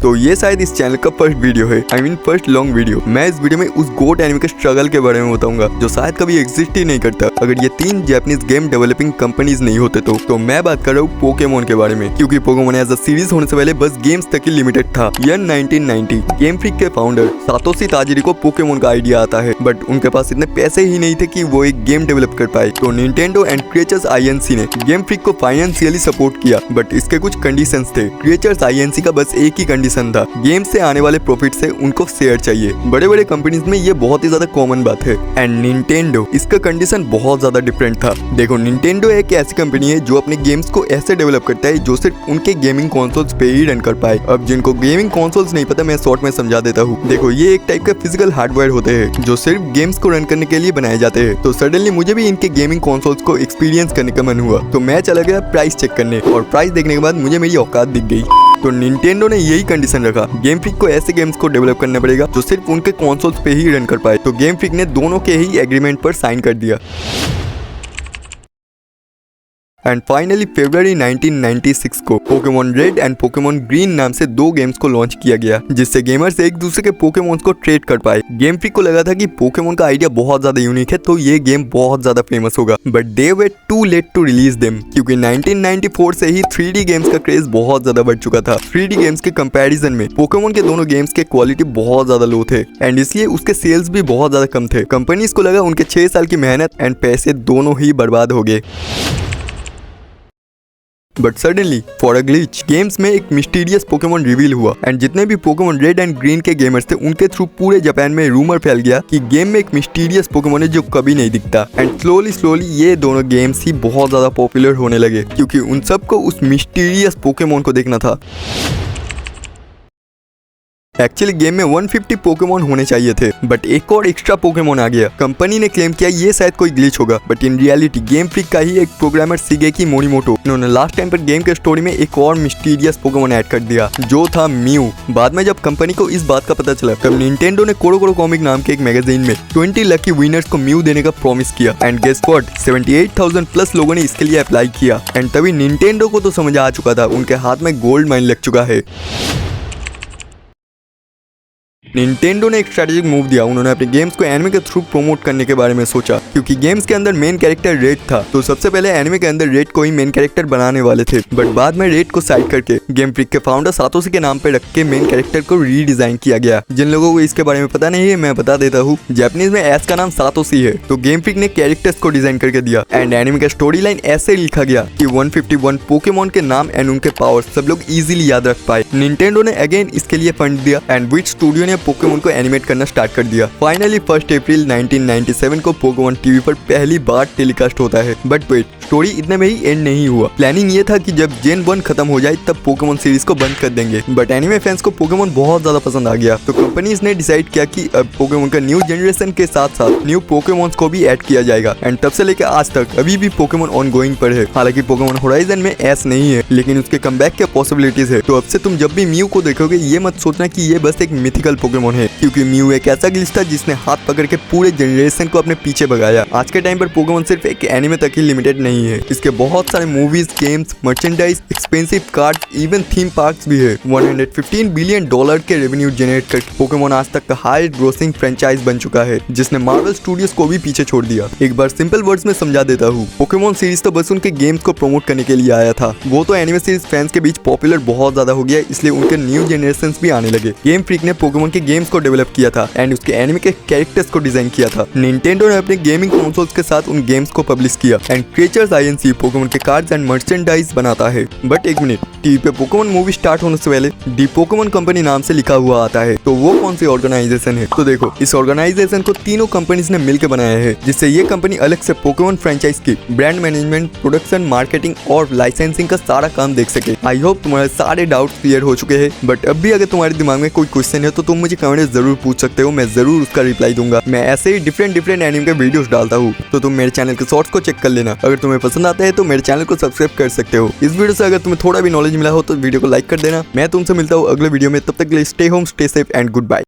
तो ये शायद इस चैनल का फर्स्ट वीडियो है, I mean first long video. मैं इस वीडियो में उस गोट एनिमे के स्ट्रगल के बारे में बताऊंगा जो शायद कभी एग्जिस्ट ही नहीं करता अगर ये 3 जापानीज गेम डेवलपिंग कंपनीज नहीं होते तो मैं बात कर रहा हूँ पोकेमोन के बारे में, क्योंकि पोकेमोन एज अ सीरीज होने से पहले बस गेम्स तक ही लिमिटेड था। ईयर 1990 गेम फ्रीक के फाउंडर सातोशी ताजिरी को पोकेमोन का आइडिया आता है, बट उनके पास इतने पैसे ही नहीं थे कि वो एक गेम डेवलप कर पाए। तो निंटेंडो एंड क्रिएचर्स आईएनसी ने गेम फ्रीक को फाइनेंशियली सपोर्ट किया, बट इसके कुछ कंडीशंस थे। क्रिएचर्स आईएनसी का बस एक ही कंडीशन था, गेम से आने वाले प्रॉफिट से उनको शेयर चाहिए। बड़े बड़े कंपनीज में ये बहुत ही ज्यादा कॉमन बात है। एंड निंटेंडो इसका कंडीशन बहुत ज्यादा डिफरेंट था। देखो, निंटेंडो एक ऐसी कंपनी है जो अपने गेम्स को ऐसे डेवलप करता है जो सिर्फ उनके गेमिंग कंसोल्स पे ही रन कर पाए। अब जिनको गेमिंग कंसोल्स नहीं पता, मैं शॉर्ट में समझा देता हूँ। देखो, ये एक टाइप का फिजिकल हार्डवेयर होते हैं जो सिर्फ गेम्स को रन करने के लिए बनाए जाते हैं। तो सडनली मुझे भी इनके गेमिंग कंसोल्स को एक्सपीरियंस करने का मन हुआ, तो मैं चला गया प्राइस चेक करने, और प्राइस देखने के बाद मुझे मेरी औकात दिख गई। तो निंटेंडो ने यही कंडीशन रखा, गेम फ्रीक को ऐसे गेम्स को डेवलप करना पड़ेगा जो सिर्फ उनके कंसोल्स पे ही रन कर पाए। तो गेम फ्रीक ने दोनों के ही एग्रीमेंट पर साइन कर दिया। एंड फाइनली फरवरी 1996 को Pokemon red and Pokemon green नाम से 2 गेम्स को लॉन्च किया गया, जिससे गेमर्स एक दूसरे के पोकेमोन्स को ट्रेड कर पाए। गेम फ्रीक को लगा था कि पोकेमोन का आइडिया बहुत ज्यादा यूनिक है, तो ये गेम बहुत ज्यादा फेमस होगा, but they were too late to release them, क्योंकि 1994 से ही 3D गेम्स का क्रेज बहुत ज्यादा बढ़ चुका था। 3D गेम्स के कंपैरिजन में पोकेमोन के दोनों गेम्स के क्वालिटी बहुत ज्यादा लो थे, एंड इसलिए उसके सेल्स भी बहुत ज्यादा कम थे। कंपनीज को लगा उनके 6 साल की मेहनत एंड पैसे दोनों ही बर्बाद हो गए। But suddenly for a glitch games में एक मिस्टीरियस पोकेमोन रिवील हुआ, एंड जितने भी पोकेमोन रेड एंड ग्रीन के गेमर्स थे उनके थ्रू पूरे जापान में रूमर फैल गया कि गेम में एक मिस्टीरियस पोकेमोन है जो कभी नहीं दिखता। एंड स्लोली ये दोनों गेम्स ही बहुत ज्यादा पॉपुलर होने लगे, क्योंकि उन सबको उस मिस्टीरियस पोकेमोन को देखना था। एक्चुअली गेम में 150 पोकेमोन होने चाहिए थे, बट एक और एक्स्ट्रा पोकेमोन आ गया। कंपनी ने क्लेम किया ये शायद कोई ग्लिच होगा, but in reality game freak का ही एक प्रोग्रामर शिगेकी मोरिमोटो, इन्होंने लास्ट टाइम पर गेम के स्टोरी में एक और मिस्टीरियस पोकेमोन ऐड कर दिया जो था म्यू। बाद में जब कंपनी को इस बात का पता चला, तब निंटेंडो ने कोरो कॉमिक नाम के एक मैगजीन में 20 लकी विनर्स को म्यू देने का प्रॉमिस किया। एंड गेस व्हाट, 78,000 प्लस लोगों ने इसके लिए अप्लाई किया। एंड तभी निंटेंडो को तो समझ आ चुका था, उनके हाथ में गोल्ड माइन लग चुका है। निंटेंडो ने एक स्ट्रेटेजिक मूव दिया, उन्होंने अपने गेम्स को एनिमे के थ्रू प्रमोट करने के बारे में सोचा, क्योंकि गेम्स के अंदर मेन कैरेक्टर रेड था, तो सबसे पहले एनिमे के अंदर रेड को ही मेन कैरेक्टर बनाने वाले थे। बट बाद में रेड को साइड करके गेम फ्रीक के फाउंडर सातोशी के नाम पे रख के मेन कैरेक्टर को रीडिजाइन किया गया। जिन लोगों को इसके बारे में पता नहीं है, मैं बता देता हूँ, जापानीज में एस का नाम सातोशी है, तो गेम फ्रीक ने कैरेक्टर्स को डिजाइन करके दिया। एंड एनिमे का स्टोरी लाइन ऐसे लिखा गया कि 151 पोकेमोन के नाम एंड उनके पावर सब लोग इजीली याद रख पाए। निंटेंडो ने अगेन इसके लिए फंड दिया, एंड विच स्टूडियो ने पोकेमोन को एनिमेट करना स्टार्ट कर दिया। फाइनली 1 अप्रैल 1997 को पोकेमोन टीवी पर पहली बार टेलीकास्ट होता है। बट वेट, स्टोरी इतने में ही एंड नहीं हुआ। प्लानिंग ये था कि जब जेन 1 खत्म हो जाए तब पोकेमोन सीरीज को बंद कर देंगे, बट एनिमे फैंस को पोकेमोन बहुत ज्यादा पसंद आ गया, तो कंपनीज ने डिसाइड किया कि अब पोकेमोन का न्यू जनरेशन के साथ साथ न्यू पोकेमोन्स को भी ऐड किया जाएगा। एंड तब से लेकर आज तक अभी भी पोकेमोन ऑनगोइंग पर है। हालांकि पोकेमोन होराइजन में एस नहीं है, लेकिन उसके कमबैक के पॉसिबिलिटीज है। तो अब से तुम जब भी म्यू को देखोगे ये मत सोचना कि ये बस एक मिथिकल पोकेमोन है, क्योंकि म्यू एक ऐसा ग्लिच था जिसने हाथ पकड़ के पूरे जनरेशन को अपने पीछे भगाया। आज के टाइम पर पोकेमोन सिर्फ एक एनिमे तक ही लिमिटेड नहीं है, इसके बहुत सारे movies, games, merchandise, expensive card, even theme parks भी है। $115 बिलियन के रेवेन्यू जनरेट कर पोकेमोन आज तक का हाई ग्रोसिंग फ्रेंचाइज बन चुका है, जिसने मार्वल स्टूडियोज को भी पीछे छोड़ दिया। एक बार सिंपल वर्ड्स में समझा देता हूँ, पोकेमोन सीरीज तो बस उनके गेम्स को प्रमोट करने के लिए आया था, वो तो एनिमे सीरीज फैंस के बीच पॉपुलर बहुत ज्यादा हो गया, इसलिए उनके न्यू जनरेशन भी आने लगे। गेम फ्रीक ने पोकेमोन के गेम्स को डेवलप किया था एंड उसके एनिमे के कैरेक्टर्स को डिजाइन किया था। निंटेंडो ने अपने गेमिंग कंसोल्स के साथ उन गेम्स को पब्लिश किया। एंड क्रिएचर्स आईएनसी पोकेमोन के कार्ड्स एंड मर्चेंडाइज बनाता है। बट एक मिनट, टीवी पे पोकेमोन मूवी स्टार्ट होने से पहले दी पोकेमोन कंपनी नाम से लिखा हुआ आता है, तो वो कौन सी ऑर्गेनाइजेशन है? तो देखो, इस ऑर्गेनाइजेशन को तीनों कंपनीज ने मिलकर बनाया है, जिससे ये कंपनी अलग से पोकेमोन फ्रेंचाइज की ब्रांड मैनेजमेंट, प्रोडक्शन, मार्केटिंग और लाइसेंसिंग का सारा काम देख सके। आई होप तुम्हारे सारे डाउट्स क्लियर हो चुके हैं, बट अब भी अगर तुम्हारे दिमाग में कोई क्वेश्चन है तो तुम मुझे कमेंट में जरूर पूछ सकते हो, मैं जरूर उसका रिप्लाई दूंगा। मैं ऐसे ही डिफरेंट एनिमे के वीडियोस डालता हूँ, तो तुम मेरे चैनल के शॉर्ट्स को चेक कर लेना। अगर तुम्हें पसंद आता है तो मेरे चैनल को सब्सक्राइब कर सकते हो। इस वीडियो से अगर तुम्हें थोड़ा भी नॉलेज मिला हो तो वीडियो को लाइक कर देना। मैं तुमसे मिलता हूँ अगले वीडियो में, तब तक के लिए stay home, stay safe and good bye.